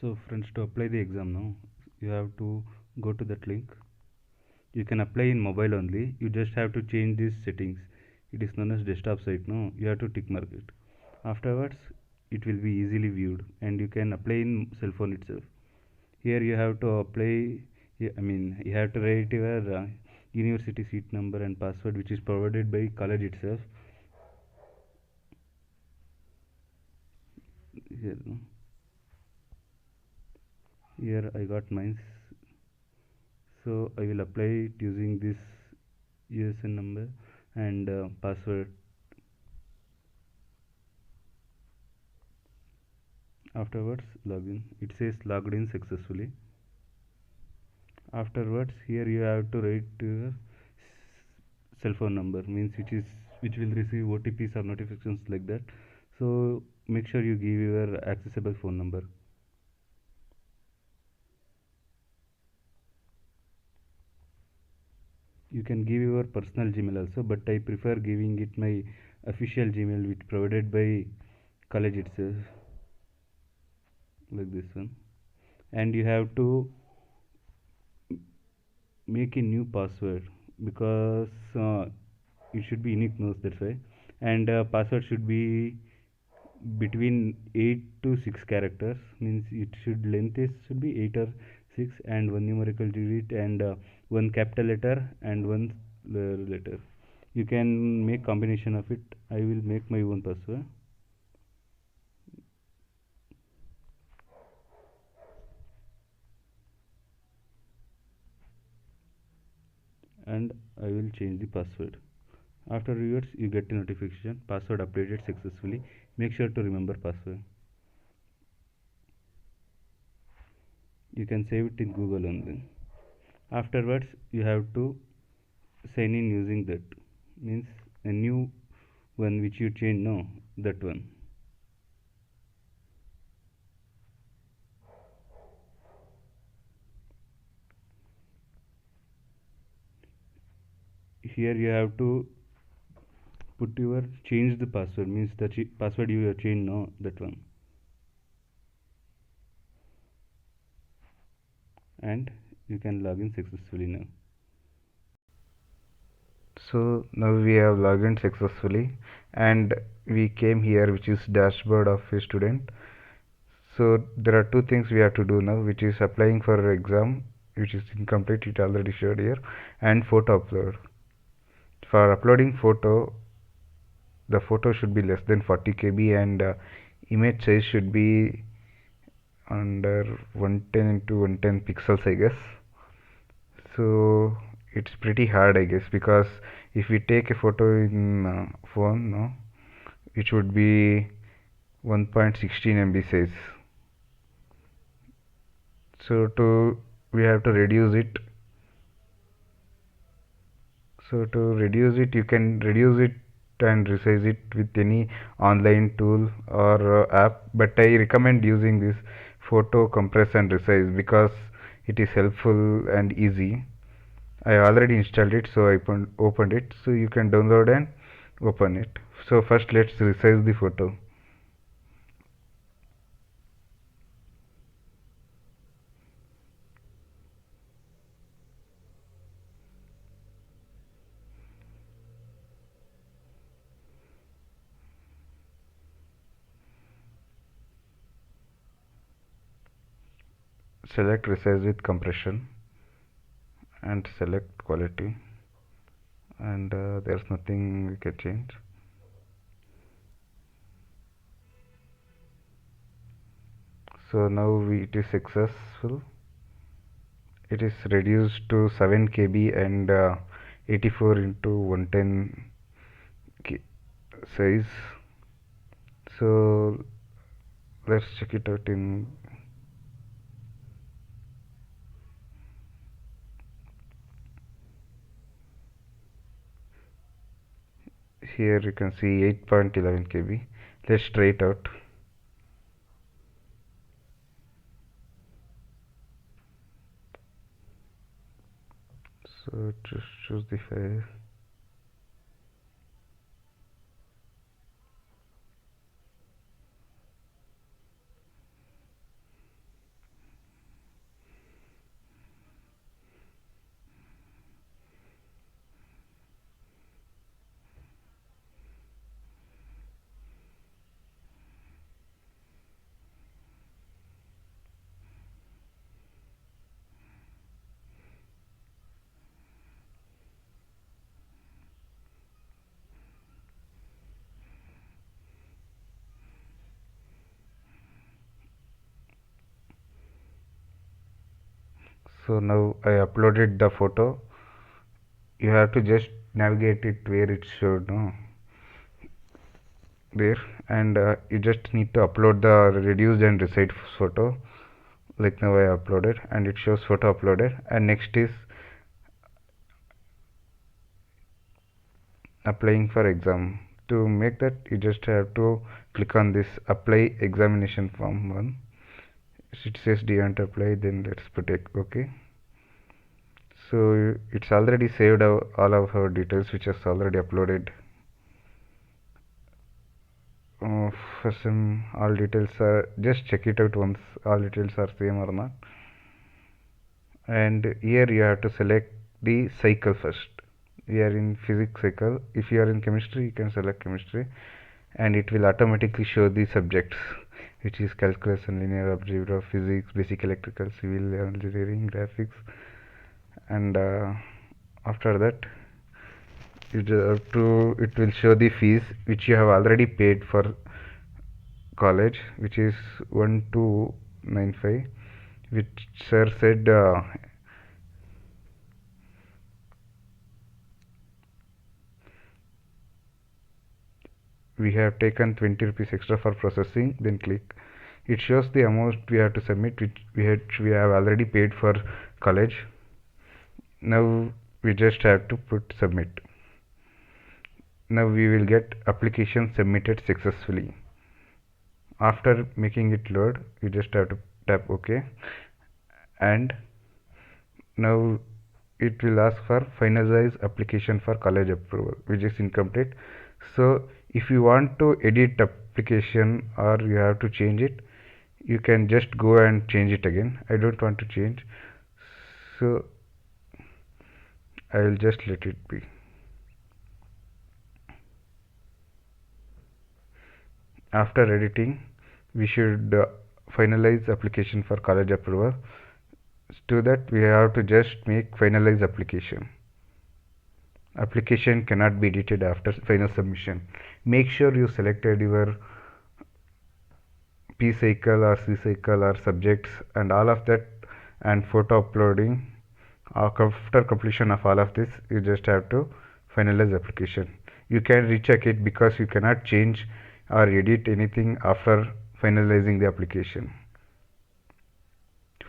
So friends, to apply the exam now, you have to go to that link. You can apply in mobile only. You just have to change these settings. It is known as desktop site. No, you have to tick mark it. Afterwards, it will be easily viewed, and you can apply in cell phone itself. Here you have to apply. I mean, you have to write your university seat number and password, which is provided by college itself. Here, no? Here I got mine. So I will apply it using this USN number and password. Afterwards, login. It says logged in successfully. Afterwards, here you have to write your cell phone number, means which will receive OTPs or notifications like that. So make sure you give your accessible phone number. You can give your personal Gmail also, but I prefer giving it my official Gmail, which provided by college itself, like this one. And you have to make a new password because it should be unique notes, that's why. And password should be between 8 to 6 characters, means it should length is should be 8 or 6, and one numerical digit, and one capital letter and one letter. You can make combination of it. I will make my own password, and I will change the password. After rewards, you get a notification password updated successfully. Make sure to remember password. You can save it in Google only. Afterwards, you have to sign in using that, means a new one which you change, no, that one. Here you have to put your change the password, means the password you have changed, no, that one. And you can log in successfully now. So now we have logged in successfully, and we came here, which is dashboard of a student. So there are two things we have to do now, which is applying for exam, which is incomplete, it already showed here, and photo upload. For uploading photo, the photo should be less than 40 KB, and image size should be under 110 into 110 pixels, I guess. So it's pretty hard, I guess, because if we take a photo in phone, no, it would be 1.16 MB size. So we have to reduce it. So to reduce it, you can reduce it and resize it with any online tool or app, but I recommend using this photo compress and resize because it is helpful and easy. I already installed it, so I opened it, so you can download and open it. So first let's resize the photo. Select resize with compression and select quality, and there's nothing we can change. So now it is successful. It is reduced to 7 KB and 84 into 110 size. So let's check it out in here. You can see 8.11 KB. Let's try it out. So just choose the file. So now I uploaded the photo. You have to just navigate it where it should, no? There, and you just need to upload the reduced and resized photo. Like now I uploaded, and it shows photo uploaded. And next is applying for exam. To make that, you just have to click on this apply examination form one. It says do you want to apply, then let's put it okay. So it's already saved all of our details which is already uploaded. For some all details are, just check it out once all details are same or not. And here you have to select the cycle first. We are in physics cycle. If you are in chemistry, you can select chemistry, and it will automatically show the subjects, which is calculus and linear algebra, physics, basic electrical, civil engineering, graphics. And after that, it will show the fees which you have already paid for college, which is 1295, which sir said we have taken 20 rupees extra for processing. Then click. It shows the amount we have to submit, which we have already paid for college. Now we just have to put submit. Now we will get application submitted successfully. After making it load, you just have to tap OK, and now it will ask for finalize application for college approval, which is incomplete. So if you want to edit application or you have to change it, you can just go and change it again. I don't want to change, so I will just let it be. After editing, we should finalize application for college approval. To that, we have to just make finalize application. Application cannot be edited after final submission. Make sure you selected your P cycle or C cycle or subjects and all of that, and photo uploading. After completion of all of this, you just have to finalize application. You can recheck it because you cannot change or edit anything after finalizing the application.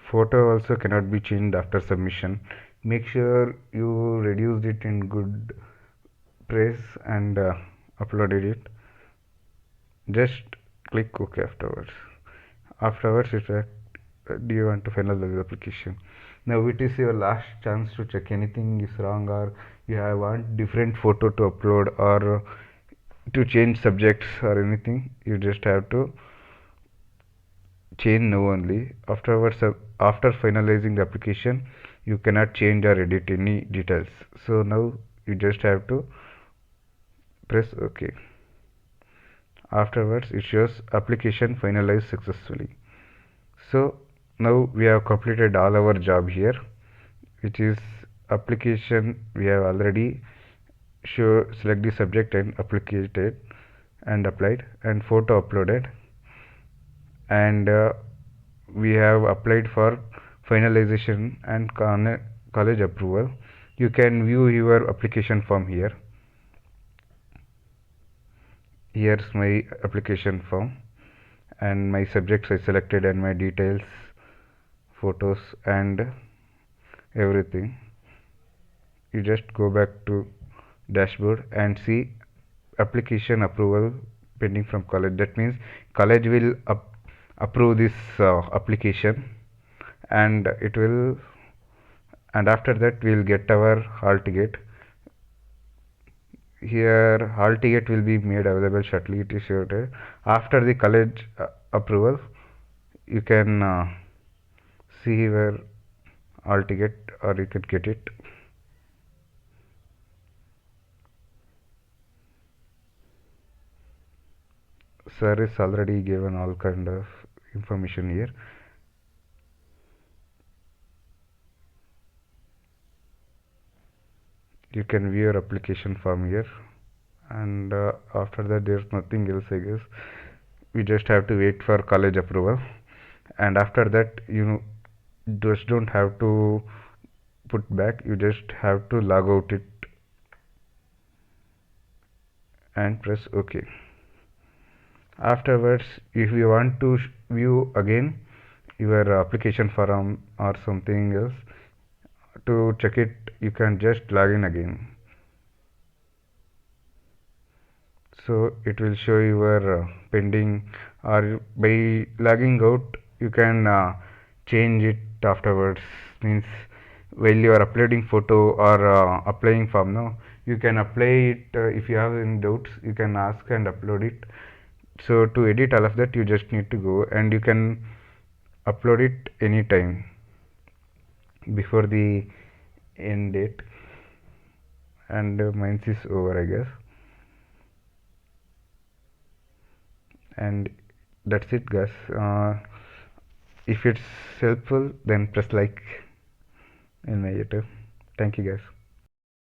Photo also cannot be changed after submission. Make sure you reduced it in good place and uploaded it. Just click OK afterwards. Afterwards, do you want to finalize the application? Now it is your last chance to check anything is wrong, or you have want different photo to upload, or to change subjects or anything. You just have to change now only. Afterwards, after finalizing the application, you cannot change or edit any details. So now you just have to press OK. Afterwards, it shows application finalized successfully. So now we have completed all our job here, which is application. We have already select the subject and applied and applied, and photo uploaded, and we have applied for finalization and college approval. You can view your application form here. Here's my application form, and my subjects I selected, and my details, photos, and everything. You just go back to dashboard and see application approval pending from college. That means college will approve this application, and it will, and after that we will get our hall ticket. Here hall ticket will be made available shortly. It is shorter after the college approval. You can see your hall ticket, or you can get it. Sir is already given all kind of information here. You can view your application form here, and after that there's nothing else, I guess. We just have to wait for college approval, and after that you just don't have to put back, you just have to log out it and press OK. Afterwards, if you want to view again your application form or something else, to check it you can just log in again. So it will show your pending, or by logging out you can change it afterwards. Means while you are uploading photo or applying form, no, you can apply it. If you have any doubts you can ask and upload it. So to edit all of that you just need to go, and you can upload it anytime before the end date. And mine is over, I guess. And that's it, guys. If it's helpful, then press like in my YouTube. Thank you, guys.